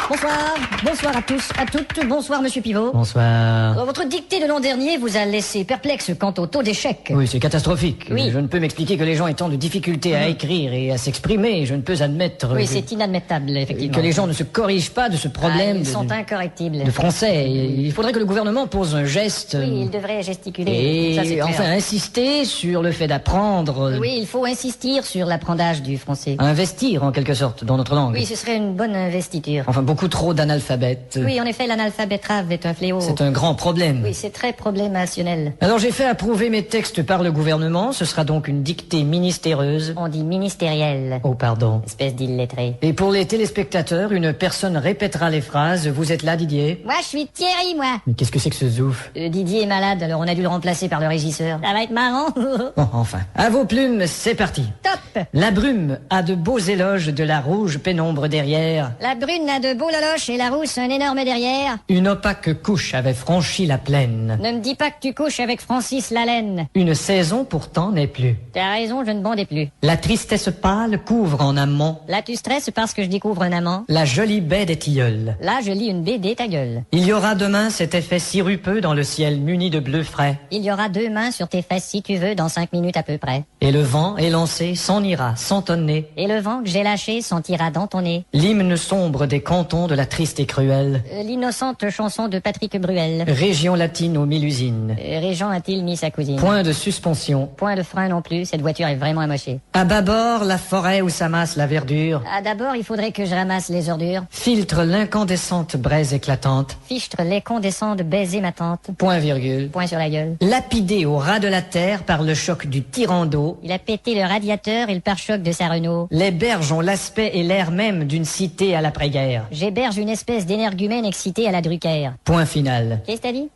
Bonsoir, bonsoir à tous, à toutes, bonsoir Monsieur Pivot. Bonsoir. Votre dictée de l'an dernier vous a laissé perplexe quant au taux d'échec. Oui, c'est catastrophique. Oui. Je ne peux m'expliquer que les gens aient tant de difficultés à écrire et à s'exprimer. Je ne peux admettre Oui, c'est inadmettable, effectivement. que les gens ne se corrigent pas de ce problème Ils sont incorrectibles. de français. Il faudrait que le gouvernement pose un geste Oui, il devrait gesticuler. Ça, c'est et clair. enfin insister sur le fait d'apprendre, Oui, il faut insister sur l'apprentissage du français. investir en quelque sorte dans notre langue. Oui, ce serait une bonne investiture. Enfin, beaucoup trop d'analphabètes. Oui, en effet, l'analphabétrave est un fléau. C'est un grand problème. Oui, c'est très problémationnel. Alors j'ai fait approuver mes textes par le gouvernement. Ce sera donc une dictée ministéreuse. On dit ministériel. Oh, pardon. Espèce d'illettré. Et pour les téléspectateurs, une personne répétera les phrases. Vous êtes là, Didier? Moi, je suis Thierry, moi. Mais qu'est-ce que c'est que ce zouf? Didier est malade, alors on a dû le remplacer par le régisseur. Ça va être marrant. Bon, enfin. À vos plumes, c'est parti. Top. La brume a de beaux éloges de la rouge pénombre derrière. La brune a de beaux loloches et la rousse un énorme derrière. Une opaque couche avait franchi la plaine. Ne me dis pas que tu couches avec Francis Lalaine. Une saison pourtant n'est plus. T'as raison, je ne bondais plus. La tristesse pâle couvre en amont Là, tu stresses parce que je découvre un amant. la jolie baie des tilleuls. Là, je lis une BD, ta gueule. Il y aura demain cet effet sirupeux dans le ciel muni de bleu frais. Il y aura 2 mains sur tes fesses si tu veux, dans 5 minutes à peu près. Et le vent élancé s'en ira sans tonner. Et le vent que j'ai lâché sentira dans ton nez. L'hymne sombre des cantons de la triste et cruelle L'innocente chanson de Patrick Bruel. région latine aux 1000 usines. Régent a-t-il mis sa cousine? Point de suspension. Point de frein non plus, cette voiture est vraiment amochée. À bâbord, la forêt où s'amasse la verdure Ah, d'abord, il faudrait que je ramasse les ordures. filtre l'incandescente braise éclatante. Fichtre les condescends de baiser ma tante. Point virgule. Point sur la gueule. Lapidé au ras de la terre par le choc du tyran d'eau, Il a pété le radiateur et le pare-choc de sa Renault. les berges ont l'aspect et l'air même d'une cité à l'après-guerre. J'héberge une espèce d'énergumène excité à la Drucker. Point final. Qu'est-ce que t'as dit?